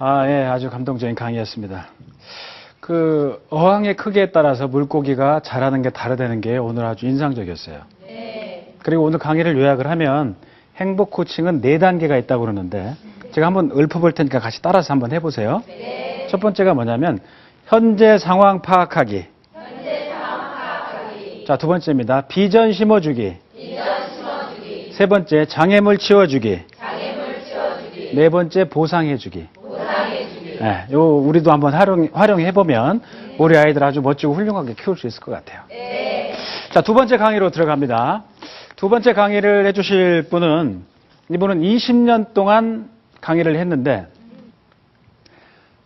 예, 아주 감동적인 강의였습니다. 그 어항의 크기에 따라서 물고기가 자라는 게 다르다는 게 오늘 아주 인상적이었어요. 네. 그리고 오늘 강의를 요약을 하면 행복 코칭은 4단계가 있다고 그러는데 제가 한번 읊어볼 테니까 같이 따라서 한번 해보세요. 네. 첫 번째가 뭐냐면 현재 상황 파악하기. 자, 두 번째입니다. 비전 심어주기. 세 번째 장애물 치워주기. 네 번째 보상해주기. 네, 요 우리도 한번 활용해보면 우리 아이들 아주 멋지고 훌륭하게 키울 수 있을 것 같아요. 네. 자, 두 번째 강의로 들어갑니다. 두 번째 강의를 해주실 분은 이분은 20년 동안 강의를 했는데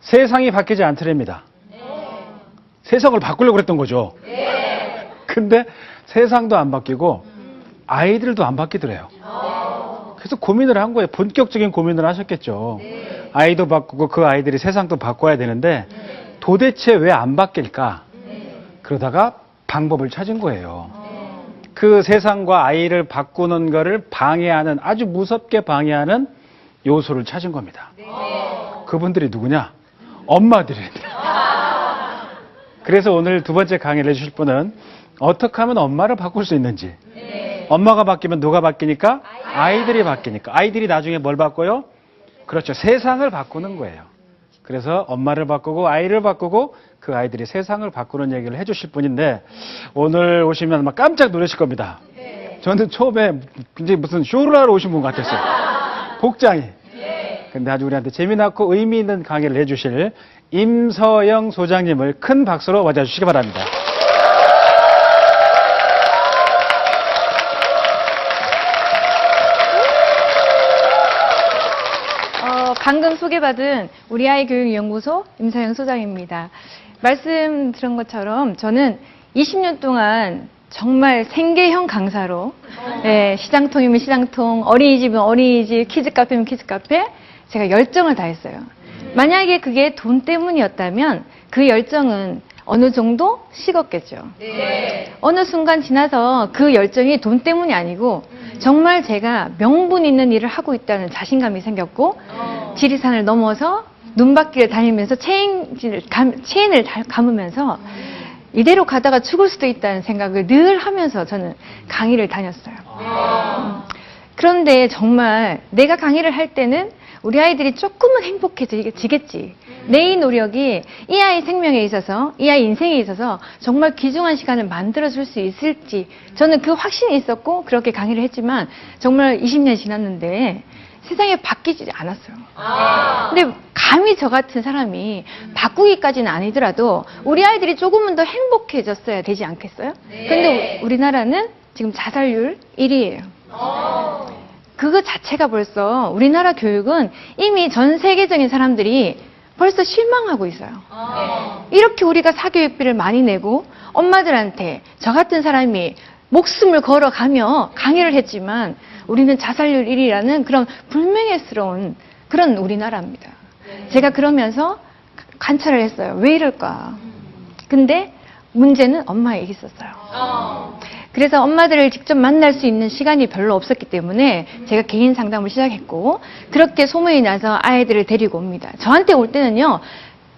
세상이 바뀌지 않더랍니다. 세상을 바꾸려고 그랬던 거죠. 근데 세상도 안 바뀌고 아이들도 안 바뀌더래요. 그래서 고민을 한 거예요. 본격적인 고민을 하셨겠죠. 아이도 바꾸고 그 아이들이 세상도 바꿔야 되는데 도대체 왜 안 바뀔까? 그러다가 방법을 찾은 거예요. 그 세상과 아이를 바꾸는 거를 방해하는, 아주 무섭게 방해하는 요소를 찾은 겁니다. 그분들이 누구냐? 엄마들입니다. 그래서 오늘 두 번째 강의를 해주실 분은 어떻게 하면 엄마를 바꿀 수 있는지. 엄마가 바뀌면 누가 바뀌니까? 아이들이 바뀌니까. 아이들이 나중에 뭘 바꿔요? 그렇죠. 세상을 바꾸는 거예요. 그래서 엄마를 바꾸고 아이를 바꾸고 그 아이들이 세상을 바꾸는 얘기를 해주실 분인데 오늘 오시면 아마 깜짝 놀라실 겁니다. 저는 처음에 굉장히 무슨 쇼를 하러 오신 분 같았어요. 복장이. 근데 아주 우리한테 재미나고 의미 있는 강의를 해주실 임서영 소장님을 큰 박수로 맞아주시기 바랍니다. 방금 소개받은 우리 아이 교육연구소 임서영 소장입니다. 말씀 들은 것처럼 저는 20년 동안 정말 생계형 강사로 시장통이면 시장통, 어린이집이면 어린이집, 키즈카페면 키즈카페 제가 열정을 다했어요. 만약에 그게 돈 때문이었다면 그 열정은 어느 정도 식었겠죠. 어느 순간 지나서 그 열정이 돈 때문이 아니고 정말 제가 명분 있는 일을 하고 있다는 자신감이 생겼고 지리산을 넘어서 눈바퀴를 다니면서 체인을 감으면서 이대로 가다가 죽을 수도 있다는 생각을 늘 하면서 저는 강의를 다녔어요. 그런데 정말 내가 강의를 할 때는 우리 아이들이 조금은 행복해지겠지. 내 이 노력이 이 아이 생명에 있어서, 이 아이 인생에 있어서 정말 귀중한 시간을 만들어줄 수 있을지 저는 그 확신이 있었고 그렇게 강의를 했지만 정말 20년이 지났는데 세상에 바뀌지 않았어요. 근데 감히 저 같은 사람이 바꾸기까지는 아니더라도 우리 아이들이 조금은 더 행복해졌어야 되지 않겠어요? 근데 우리나라는 지금 자살률 1위예요. 그거 자체가 벌써 우리나라 교육은 이미 전 세계적인 사람들이 벌써 실망하고 있어요. 이렇게 우리가 사교육비를 많이 내고 엄마들한테 저 같은 사람이 목숨을 걸어가며 강의를 했지만 우리는 자살률 1위라는 그런 불명예스러운 그런 우리나라입니다. 제가 그러면서 관찰을 했어요. 왜 이럴까? 근데 문제는 엄마에게 있었어요. 그래서 엄마들을 직접 만날 수 있는 시간이 별로 없었기 때문에 제가 개인 상담을 시작했고 그렇게 소문이 나서 아이들을 데리고 옵니다. 저한테 올 때는요.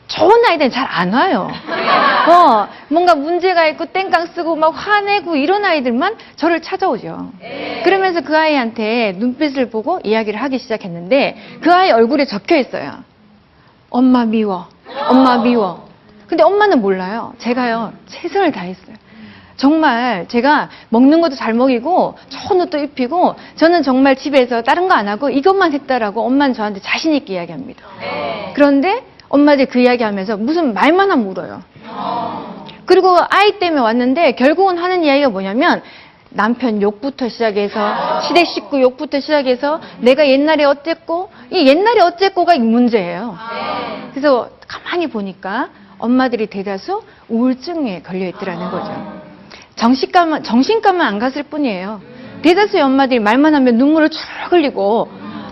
좋은 아이들은 잘 안 와요. 뭔가 문제가 있고 땡깡 쓰고 막 화내고 이런 아이들만 저를 찾아오죠. 그러면서 그 아이한테 눈빛을 보고 이야기를 하기 시작했는데 그 아이 얼굴에 적혀 있어요. 엄마 미워. 엄마 미워. 근데 엄마는 몰라요. 제가요. 최선을 다했어요. 정말 제가 먹는 것도 잘 먹이고 좋은 옷도 입히고 저는 정말 집에서 다른 거 안 하고 이것만 했다라고 엄마는 저한테 자신 있게 이야기합니다. 그런데 엄마들이 그 이야기하면서 무슨 말만 하면 울어요. 그리고 아이 때문에 왔는데 결국은 하는 이야기가 뭐냐면 남편 욕부터 시작해서 시댁 식구 욕부터 시작해서 내가 옛날에 어땠고 이 옛날에 어쨌고가 이 문제예요. 그래서 가만히 보니까 엄마들이 대다수 우울증에 걸려 있더라는 거죠. 정신과만 안 갔을 뿐이에요. 대다수의 엄마들이 말만 하면 눈물을 쭉 흘리고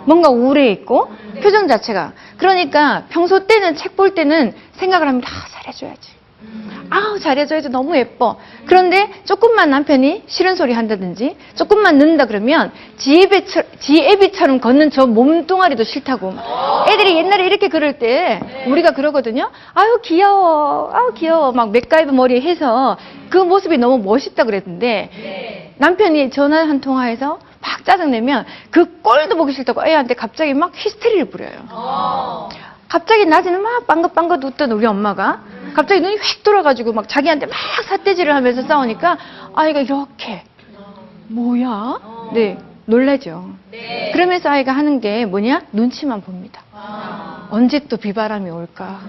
뭔가 우울해 있고 표정 자체가. 그러니까 평소 때는 책 볼 때는 생각을 합니다. 잘해줘야지. 아우 잘해줘야지 너무 예뻐. 그런데 조금만 남편이 싫은 소리 한다든지 조금만 늦는다 그러면 지 애비처럼 걷는 저 몸뚱아리도 싫다고. 애들이 옛날에 이렇게 그럴 때 우리가 그러거든요. 아유 귀여워, 아유 귀여워, 막 맥가이버 머리 해서 그 모습이 너무 멋있다 그랬는데 남편이 전화 한 통화해서 막 짜증내면 그 꼴도 보기 싫다고 애한테 갑자기 막 히스테리를 부려요. 갑자기 낮에는 막 빵긋빵긋 웃던 우리 엄마가 갑자기 눈이 휙 돌아가지고 막 자기한테 막 삿대질을 하면서 싸우니까 아이가 이렇게 뭐야? 네, 놀라죠. 그러면서 아이가 하는 게 뭐냐? 눈치만 봅니다. 언제 또 비바람이 올까?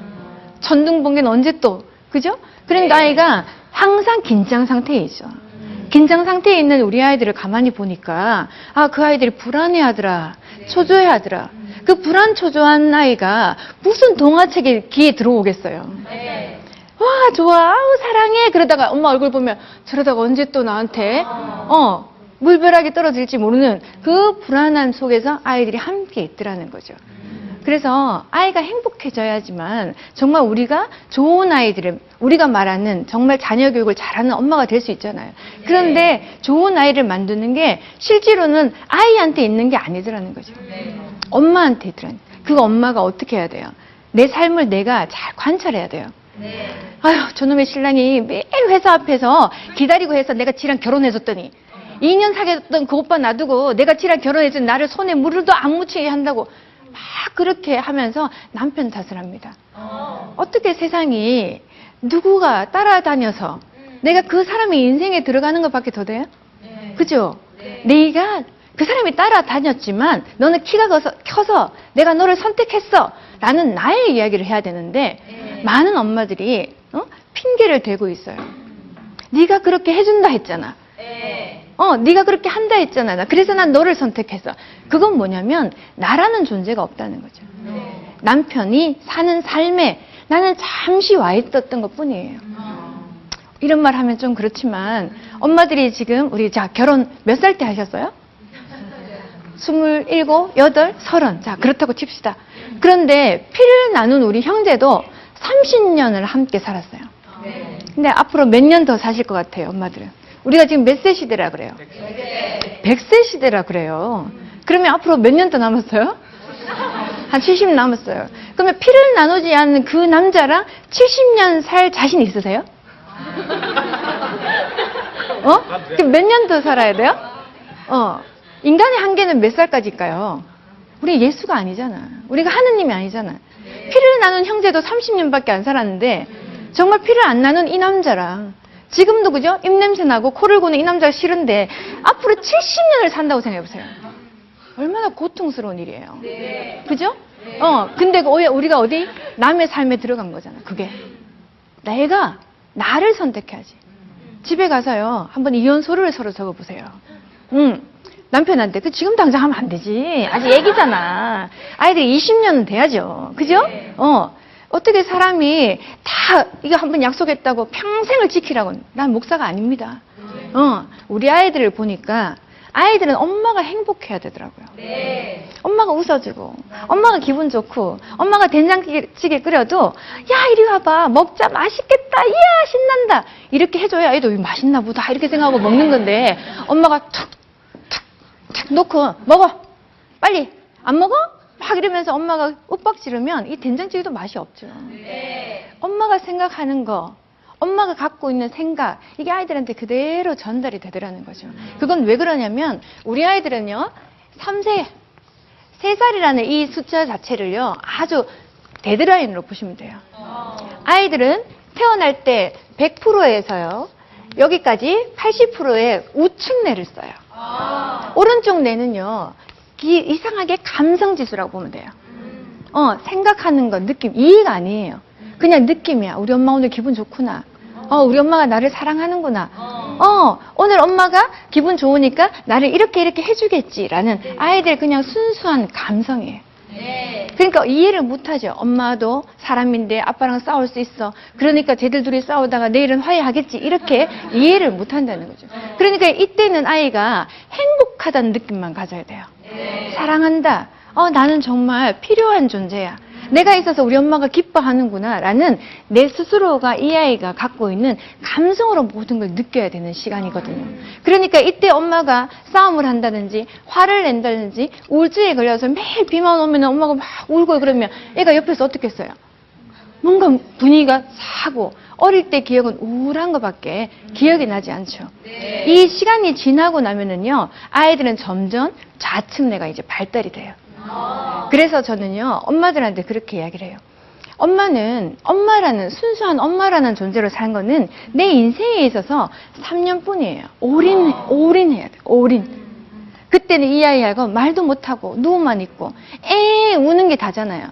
천둥번개는 언제 또, 그죠? 그러니까 아이가 항상 긴장 상태에 있어. 긴장 상태에 있는 우리 아이들을 가만히 보니까 아, 그 아이들이 불안해하더라, 초조해하더라. 그 불안 초조한 아이가 무슨 동화책에 귀에 들어오겠어요. 와 좋아, 아우 사랑해. 그러다가 엄마 얼굴 보면 저러다가 언제 또 나한테 물벼락이 떨어질지 모르는 그 불안함 속에서 아이들이 함께 있더라는 거죠. 그래서 아이가 행복해져야지만 정말 우리가 좋은 아이들을, 우리가 말하는 정말 자녀 교육을 잘하는 엄마가 될 수 있잖아요. 그런데 좋은 아이를 만드는 게 실제로는 아이한테 있는 게 아니더라는 거죠. 엄마한테 있더라는. 그 엄마가 어떻게 해야 돼요? 내 삶을 내가 잘 관찰해야 돼요. 아휴 저놈의 신랑이 매일 회사 앞에서 기다리고 해서 내가 지랑 결혼해줬더니 2년 사귀었던 그 오빠 놔두고 내가 지랑 결혼해준 나를 손에 물도 안 묻히게 한다고 막 그렇게 하면서 남편 탓을 합니다. 어떻게 세상이 누구가 따라다녀서 내가 그 사람의 인생에 들어가는 것밖에 더 돼요? 그죠? 내가 그 사람이 따라다녔지만 너는 키가 커서 내가 너를 선택했어 라는 나의 이야기를 해야 되는데 많은 엄마들이 핑계를 대고 있어요. 네가 그렇게 해준다 했잖아. 네가 그렇게 한다 했잖아. 그래서 난 너를 선택했어. 그건 뭐냐면 나라는 존재가 없다는 거죠. 남편이 사는 삶에 나는 잠시 와 있었던 것 뿐이에요. 이런 말 하면 좀 그렇지만 엄마들이 지금 우리 자 결혼 몇 살 때 하셨어요? 27, 8, 30. 자 그렇다고 칩시다. 그런데 피를 나눈 우리 형제도 30년을 함께 살았어요. 근데 앞으로 몇 년 더 사실 것 같아요, 엄마들은? 우리가 지금 몇 세 시대라 그래요? 100세 시대라 그래요. 그러면 앞으로 몇 년 더 남았어요? 한 70 남았어요. 그러면 피를 나누지 않는 그 남자랑 70년 살 자신 있으세요? 그럼 몇 년 더 살아야 돼요? 인간의 한계는 몇 살까지일까요? 우리 예수가 아니잖아. 우리가 하느님이 아니잖아. 피를 나눈 형제도 30년밖에 안 살았는데 정말 피를 안 나눈 이 남자랑 지금도 그죠? 입냄새 나고 코를 고는 이 남자가 싫은데 앞으로 70년을 산다고 생각해보세요. 얼마나 고통스러운 일이에요. 그죠? 근데 우리가 어디? 남의 삶에 들어간 거잖아. 그게. 내가 나를 선택해야지. 집에 가서요. 한번 이혼서류를 서로 적어보세요. 남편한테 그 지금 당장 하면 안 되지. 아직 애기잖아. 아이들이 20년은 돼야죠. 그죠? 어떻게 사람이 다 이거 한번 약속했다고 평생을 지키라고. 난 목사가 아닙니다. 우리 아이들을 보니까 아이들은 엄마가 행복해야 되더라고요. 엄마가 웃어주고 엄마가 기분 좋고 엄마가 된장찌개 끓여도 야 이리 와봐 먹자 맛있겠다 이야 신난다 이렇게 해줘야 애도 맛있나 보다 이렇게 생각하고 먹는 건데 엄마가 툭 놓고 먹어 빨리 안 먹어? 막 이러면서 엄마가 윽박 지르면 이 된장찌개도 맛이 없죠. 엄마가 생각하는 거 엄마가 갖고 있는 생각 이게 아이들한테 그대로 전달이 되더라는 거죠. 그건 왜 그러냐면 우리 아이들은요 3살이라는 이 숫자 자체를요 아주 데드라인으로 보시면 돼요. 아이들은 태어날 때 100%에서요 여기까지 80%의 우측 뇌를 써요. 오른쪽 뇌는요 이상하게 감성지수라고 보면 돼요. 생각하는 건 느낌, 이해가 아니에요. 그냥 느낌이야. 우리 엄마 오늘 기분 좋구나. 우리 엄마가 나를 사랑하는구나. 오늘 엄마가 기분 좋으니까 나를 이렇게 해주겠지라는 아이들 그냥 순수한 감성이에요. 그러니까 이해를 못하죠. 엄마도 사람인데 아빠랑 싸울 수 있어. 그러니까 쟤들 둘이 싸우다가 내일은 화해하겠지. 이렇게 이해를 못한다는 거죠. 그러니까 이때는 아이가 행복하다는 느낌만 가져야 돼요. 사랑한다. 나는 정말 필요한 존재야. 내가 있어서 우리 엄마가 기뻐하는구나 라는 내 스스로가 이 아이가 갖고 있는 감성으로 모든 걸 느껴야 되는 시간이거든요. 그러니까 이때 엄마가 싸움을 한다든지 화를 낸다든지 우울증에 걸려서 매일 비만 오면 엄마가 막 울고 그러면 애가 옆에서 어떻게 했어요? 뭔가 분위기가 사고 어릴 때 기억은 우울한 것밖에 기억이 나지 않죠. 이 시간이 지나고 나면은요, 아이들은 점점 좌측뇌가 이제 발달이 돼요. 그래서 저는요, 엄마들한테 그렇게 이야기를 해요. 엄마라는 순수한 엄마라는 존재로 산 거는 내 인생에 있어서 3년뿐이에요. 올인해야 돼요. 올인. 그때는 이 아이하고 말도 못하고 누워만 있고 우는 게 다잖아요.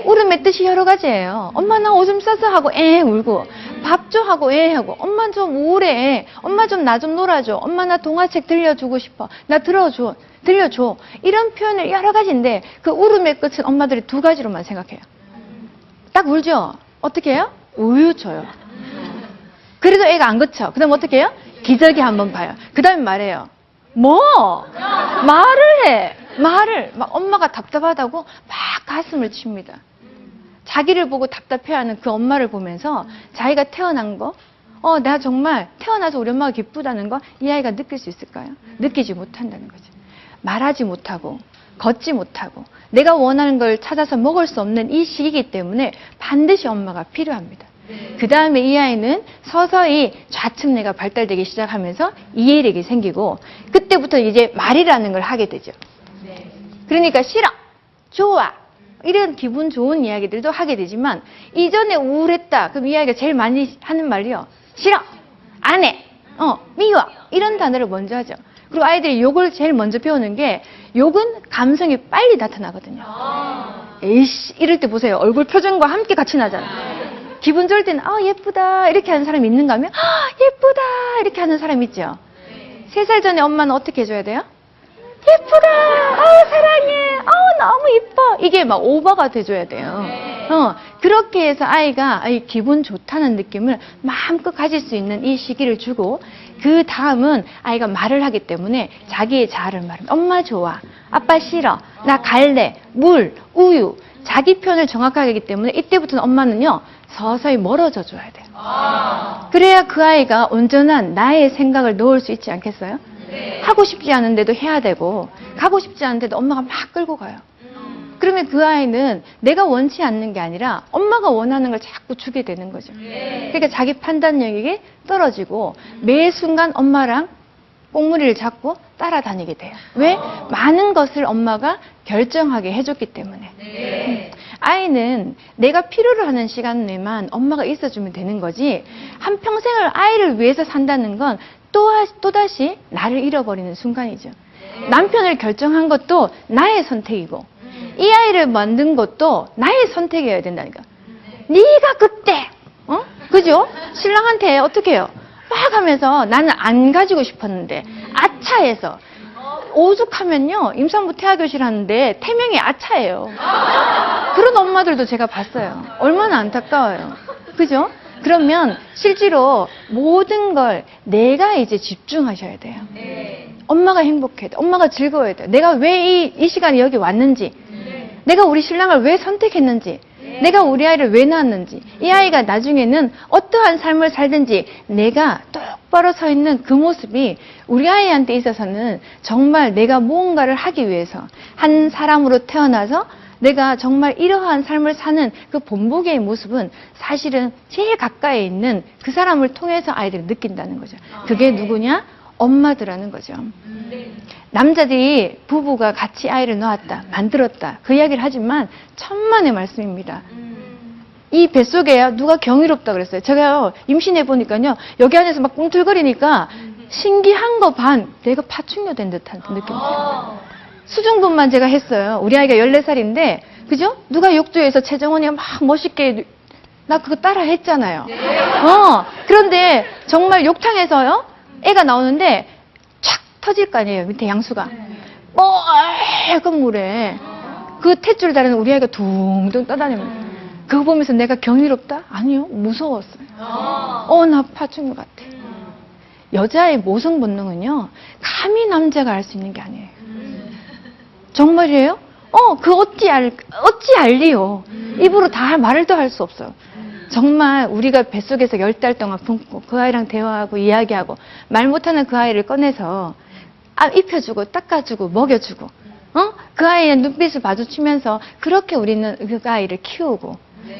울음의 뜻이 여러 가지예요. 엄마 나 오줌 싸서 하고 울고, 밥 줘 하고 하고, 엄마 좀 우울해, 엄마 좀 나 좀 놀아줘, 엄마 나 동화책 들려주고 싶어, 나 들려줘. 이런 표현을 여러 가지인데 그 울음의 끝은 엄마들이 두 가지로만 생각해요. 딱 울죠? 어떻게 해요? 우유 줘요. 그래도 애가 안 그쳐. 그 다음 어떻게 해요? 기저귀 한번 봐요. 그 다음에 말해요. 뭐? 말을 해. 막 엄마가 답답하다고 막 가슴을 칩니다. 자기를 보고 답답해하는 그 엄마를 보면서 자기가 태어난 거, 나 정말 태어나서 우리 엄마가 기쁘다는 거 이 아이가 느낄 수 있을까요? 느끼지 못한다는 거죠. 말하지 못하고 걷지 못하고 내가 원하는 걸 찾아서 먹을 수 없는 이 시기이기 때문에 반드시 엄마가 필요합니다. 그 다음에 이 아이는 서서히 좌측뇌가 발달되기 시작하면서 이해력이 생기고 그때부터 이제 말이라는 걸 하게 되죠. 그러니까 싫어, 좋아 이런 기분 좋은 이야기들도 하게 되지만 이전에 우울했다. 그럼 이 아이가 제일 많이 하는 말이요. 싫어, 안 해, 미워 이런 단어를 먼저 하죠. 그리고 아이들이 욕을 제일 먼저 배우는 게 욕은 감성이 빨리 나타나거든요. 에이씨 이럴 때 보세요. 얼굴 표정과 함께 같이 나잖아요. 기분 좋을 때는 예쁘다 이렇게 하는 사람이 있는가 하면 예쁘다 이렇게 하는 사람이 있죠. 3살 전에 엄마는 어떻게 해줘야 돼요? 예쁘다, 사랑해, 너무 이뻐 이게 막 오버가 돼줘야 돼요. 그렇게 해서 아이가 기분 좋다는 느낌을 마음껏 가질 수 있는 이 시기를 주고 그 다음은 아이가 말을 하기 때문에 자기의 자아를 말합니다. 엄마 좋아, 아빠 싫어, 나 갈래, 물, 우유 자기 표현을 정확하게 하기 때문에 이때부터는 엄마는요 서서히 멀어져 줘야 돼요. 그래야 그 아이가 온전한 나의 생각을 넣을 수 있지 않겠어요? 하고 싶지 않은데도 해야 되고 가고 싶지 않은데도 엄마가 막 끌고 가요. 그러면 그 아이는 내가 원치 않는 게 아니라 엄마가 원하는 걸 자꾸 주게 되는 거죠. 그러니까 자기 판단력이 떨어지고 매 순간 엄마랑 꽁무니를 잡고 따라다니게 돼요. 왜? 많은 것을 엄마가 결정하게 해줬기 때문에. 아이는 내가 필요로 하는 시간 내만 엄마가 있어주면 되는 거지 한평생을 아이를 위해서 산다는 건 또다시 나를 잃어버리는 순간이죠. 남편을 결정한 것도 나의 선택이고 이 아이를 만든 것도 나의 선택이어야 된다니까. 네가 그때 그죠? 신랑한테 어떻게 해요? 막 하면서 나는 안 가지고 싶었는데 아차해서 오죽하면요 임산부 태아교실 하는데 태명이 아차예요. 그런 엄마들도 제가 봤어요. 얼마나 안타까워요. 그죠? 그러면 실제로 모든 걸 내가 이제 집중하셔야 돼요. 엄마가 행복해야 돼. 엄마가 즐거워야 돼. 내가 왜 이 시간에 여기 왔는지, 내가 우리 신랑을 왜 선택했는지, 내가 우리 아이를 왜 낳았는지, 이 아이가 나중에는 어떠한 삶을 살든지 내가 똑바로 서 있는 그 모습이 우리 아이한테 있어서는 정말 내가 무언가를 하기 위해서 한 사람으로 태어나서 내가 정말 이러한 삶을 사는 그 본보기의 모습은 사실은 제일 가까이 있는 그 사람을 통해서 아이들이 느낀다는 거죠. 그게 누구냐? 엄마들하는 거죠. 남자들이 부부가 같이 아이를 낳았다, 만들었다 그 이야기를 하지만 천만의 말씀입니다. 이 뱃속에 누가 경이롭다 그랬어요. 제가 임신해 보니까요 여기 안에서 막 꿈틀거리니까 신기한 거 반 내가 파충류 된 듯한 느낌이에요. 수중분만 제가 했어요. 우리 아이가 14살인데 그죠? 누가 욕조에서 최정원이가 막 멋있게 나 그거 따라 했잖아요. 그런데 정말 욕탕에서요 애가 나오는데 촥 터질 거 아니에요. 밑에 양수가 뻘건 물에 그 탯줄 다리는 우리 아이가 둥둥 떠다닙니다. 그거 보면서 내가 경이롭다? 아니요, 무서웠어요. 나 파충류 같아. 여자의 모성 본능은요 감히 남자가 알 수 있는 게 아니에요. 정말이에요? 어찌 알리요. 입으로 다 말도 할 수 없어요. 정말 우리가 뱃속에서 10달 동안 품고 그 아이랑 대화하고 이야기하고 말 못하는 그 아이를 꺼내서 입혀주고 닦아주고 먹여주고 그 아이의 눈빛을 마주치면서 그렇게 우리는 그 아이를 키우고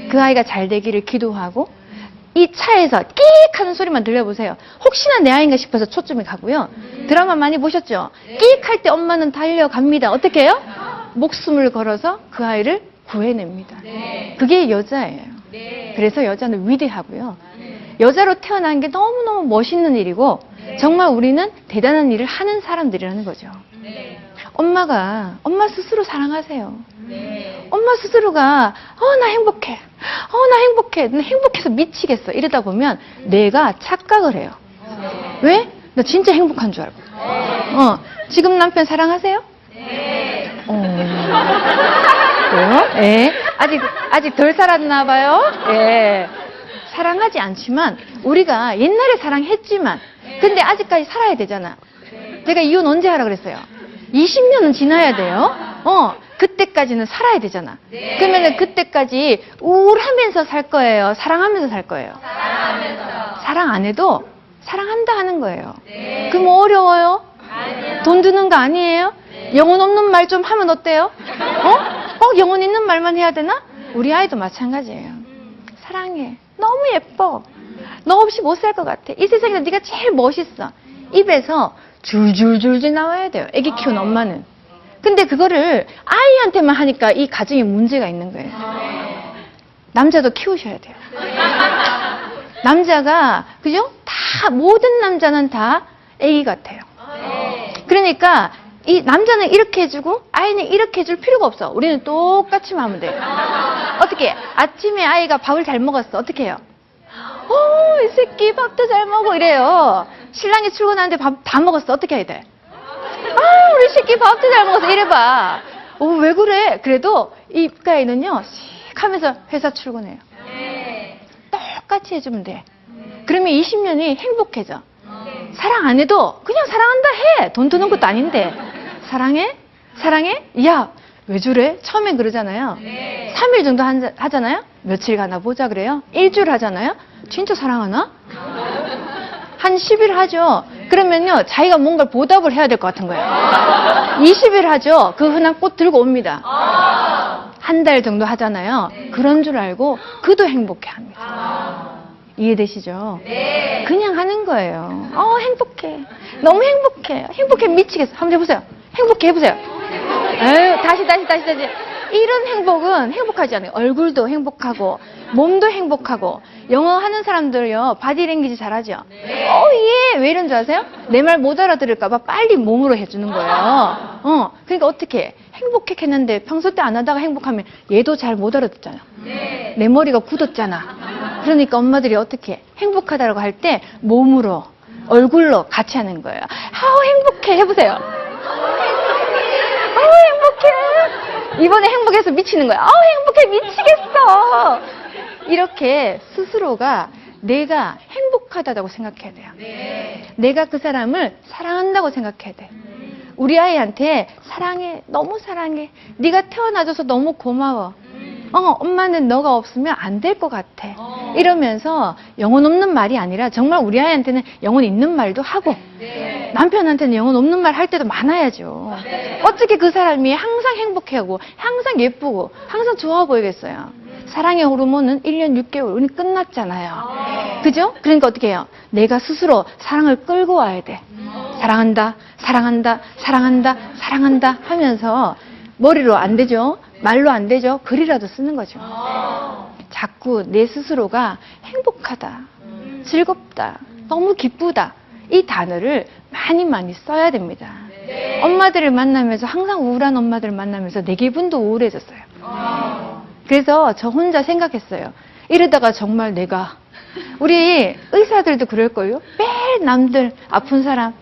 그 아이가 잘 되기를 기도하고 이 차에서 끼익 하는 소리만 들려보세요. 혹시나 내 아이인가 싶어서 초점이 가고요. 드라마 많이 보셨죠? 끼익 할 때 엄마는 달려갑니다. 어떻게 해요? 목숨을 걸어서 그 아이를 구해냅니다. 그게 여자예요. 그래서 여자는 위대하고요. 여자로 태어난 게 너무너무 멋있는 일이고 정말 우리는 대단한 일을 하는 사람들이라는 거죠. 엄마 스스로 사랑하세요. 엄마 스스로가 나 행복해. 나 행복해. 나 행복해서 미치겠어. 이러다 보면 내가 착각을 해요. 왜? 나 진짜 행복한 줄 알고. 지금 남편 사랑하세요? 그래요? 예. 아직 덜 살았나 봐요. 예. 사랑하지 않지만 우리가 옛날에 사랑했지만 근데 아직까지 살아야 되잖아. 제가 이혼 언제 하라 그랬어요? 20년은 지나야 돼요. 그때까지는 살아야 되잖아. 그러면은 그때까지 우울하면서 살 거예요? 사랑하면서 살 거예요? 사랑 안 해도 사랑한다 하는 거예요. 그럼 어려워요? 돈 드는 거 아니에요? 영혼 없는 말 좀 하면 어때요? 꼭 영혼 있는 말만 해야 되나? 우리 아이도 마찬가지예요. 사랑해. 너무 예뻐. 너 없이 못 살 것 같아. 이 세상에서 네가 제일 멋있어. 입에서 줄줄줄줄 나와야 돼요. 애기 키우는 엄마는. 근데 그거를 아이한테만 하니까 이 가정에 문제가 있는 거예요. 남자도 키우셔야 돼요. 남자가 그죠? 다 모든 남자는 다 애기 같아요. 그러니까 이 남자는 이렇게 해주고 아이는 이렇게 해줄 필요가 없어. 우리는 똑같이만 하면 돼요. 어떻게 해? 아침에 아이가 밥을 잘 먹었어. 어떻게 해요? 이 새끼 밥도 잘 먹어 이래요. 신랑이 출근하는데 밥 다 먹었어. 어떻게 해야 돼? 우리 새끼 밥도 잘 먹었어. 이래봐. 왜 그래? 그래도 입가에는요 씩 하면서 회사 출근해요. 똑같이 해주면 돼. 그러면 20년이 행복해져. 사랑 안 해도 그냥 사랑한다 해. 돈 드는 것도 아닌데. 사랑해? 사랑해? 야, 왜 저래? 처음엔 그러잖아요. 3일 정도 하잖아요? 며칠 가나 보자 그래요? 일주일 하잖아요? 진짜 사랑하나? 한 10일 하죠. 그러면요, 자기가 뭔가를 보답을 해야 될 것 같은 거예요. 20일 하죠. 그 흔한 꽃 들고 옵니다. 한 달 정도 하잖아요. 그런 줄 알고 그도 행복해 합니다. 이해되시죠? 그냥 하는 거예요. 행복해. 너무 행복해. 행복해 미치겠어. 한번 해보세요. 행복해 해보세요. 에휴, 다시. 이런 행복은 행복하지 않아요. 얼굴도 행복하고 몸도 행복하고 영어 하는 사람들요 바디랭귀지 잘하죠. 예. 왜 이런 줄 아세요? 내 말 못 알아들을까 봐 빨리 몸으로 해주는 거예요. 그러니까 어떻게 해? 행복해 했는데 평소 때 안 하다가 행복하면 얘도 잘 못 알아듣잖아. 내 머리가 굳었잖아. 그러니까 엄마들이 어떻게 해? 행복하다고 할 때 몸으로 얼굴로 같이 하는 거예요. 행복해 해보세요. 행복해. 이번에 행복해서 미치는 거야. 행복해 미치겠어. 이렇게 스스로가 내가 행복하다고 생각해야 돼요. 내가 그 사람을 사랑한다고 생각해야 돼. 우리 아이한테 사랑해. 너무 사랑해. 네가 태어나줘서 너무 고마워. 엄마는 너가 없으면 안 될 것 같아. 이러면서 영혼 없는 말이 아니라 정말 우리 아이한테는 영혼 있는 말도 하고 남편한테는 영혼 없는 말 할 때도 많아야죠. 어떻게 그 사람이 항상 행복해하고 항상 예쁘고 항상 좋아 보이겠어요. 사랑의 호르몬은 1년 6개월 우리 끝났잖아요. 그죠? 그러니까 어떻게 해요? 내가 스스로 사랑을 끌고 와야 돼. 사랑한다, 사랑한다, 사랑한다, 사랑한다 하면서 머리로 안 되죠? 말로 안 되죠? 글이라도 쓰는 거죠. 자꾸 내 스스로가 행복하다, 즐겁다, 너무 기쁘다 이 단어를 많이 써야 됩니다. 엄마들을 만나면서 항상 우울한 엄마들을 만나면서 내 기분도 우울해졌어요. 그래서 저 혼자 생각했어요. 이러다가 정말 내가 우리 의사들도 그럴걸요? 매일 남들 아픈 사람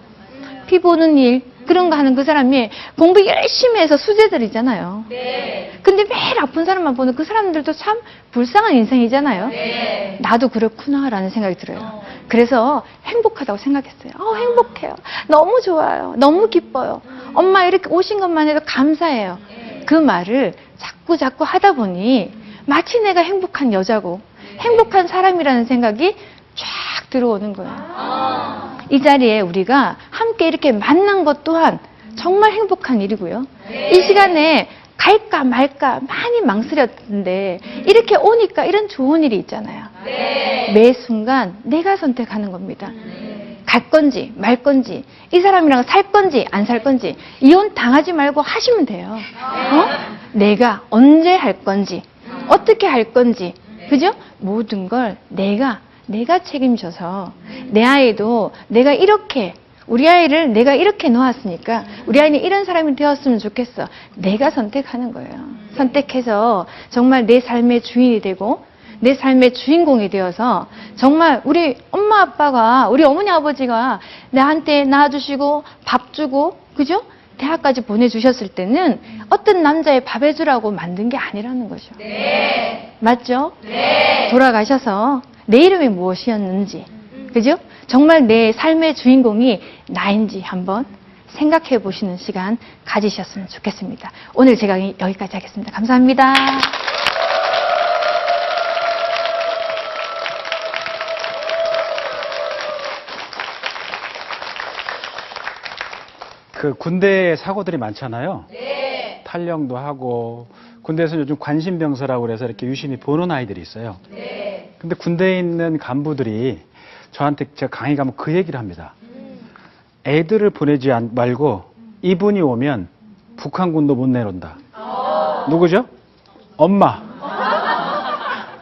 피 보는 일 그런 거 하는 그 사람이 공부 열심히 해서 수재들이잖아요. 근데 매일 아픈 사람만 보는 그 사람들도 참 불쌍한 인생이잖아요. 나도 그렇구나라는 생각이 들어요. 그래서 행복하다고 생각했어요. 행복해요. 너무 좋아요. 너무 기뻐요. 엄마 이렇게 오신 것만 해도 감사해요. 그 말을 자꾸 하다 보니 마치 내가 행복한 여자고 행복한 사람이라는 생각이 쫙 들어오는 거예요. 이 자리에 우리가 함께 이렇게 만난 것 또한 정말 행복한 일이고요. 이 시간에 갈까 말까 많이 망설였는데 이렇게 오니까 이런 좋은 일이 있잖아요. 매 순간 내가 선택하는 겁니다. 갈 건지 말 건지 이 사람이랑 살 건지 안 살 건지 이혼 당하지 말고 하시면 돼요. 내가 언제 할 건지 어떻게 할 건지 그죠? 모든 걸 내가 책임져서 내 아이도 내가 이렇게 우리 아이를 내가 이렇게 놓았으니까 우리 아이는 이런 사람이 되었으면 좋겠어. 내가 선택하는 거예요. 선택해서 정말 내 삶의 주인이 되고 내 삶의 주인공이 되어서 정말 우리 엄마 아빠가 우리 어머니 아버지가 나한테 낳아주시고 밥 주고 그죠? 대학까지 보내주셨을 때는 어떤 남자의 밥 해주라고 만든 게 아니라는 거죠. 네. 맞죠? 네. 돌아가셔서 내 이름이 무엇이었는지 그죠? 정말 내 삶의 주인공이 나인지 한번 생각해 보시는 시간 가지셨으면 좋겠습니다. 오늘 제가 여기까지 하겠습니다. 감사합니다. 그 군대 사고들이 많잖아요. 네. 탈영도 하고 군대에서는 요즘 관심병사라고 그래서 이렇게 유심히 보는 아이들이 있어요. 네. 근데 군대에 있는 간부들이 저한테 제가 강의 가면 그 얘기를 합니다. 애들을 보내지 말고 이분이 오면 북한군도 못 내놓는다. 누구죠? 엄마.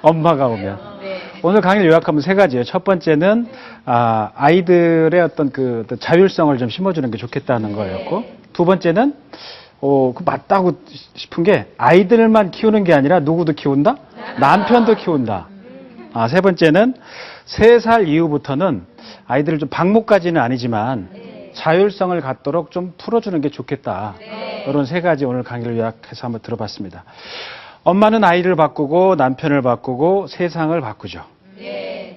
엄마가 오면. 오늘 강의를 요약하면 세 가지예요. 첫 번째는 아이들의 어떤 그 자율성을 좀 심어주는 게 좋겠다는 거였고, 두 번째는 그 맞다고 싶은 게 아이들만 키우는 게 아니라 누구도 키운다? 남편도 키운다. 세 번째는 3살 이후부터는 아이들을 좀 방목까지는 아니지만 자율성을 갖도록 좀 풀어주는 게 좋겠다. 이런 세 가지 오늘 강의를 요약해서 한번 들어봤습니다. 엄마는 아이를 바꾸고 남편을 바꾸고 세상을 바꾸죠.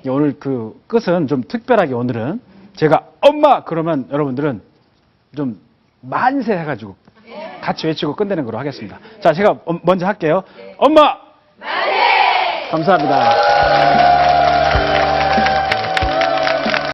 오늘 그 끝은 좀 특별하게 오늘은 제가 엄마 그러면 여러분들은 좀 만세 해가지고 같이 외치고 끝내는 걸로 하겠습니다. 자, 제가 먼저 할게요. 엄마! 만세! 감사합니다.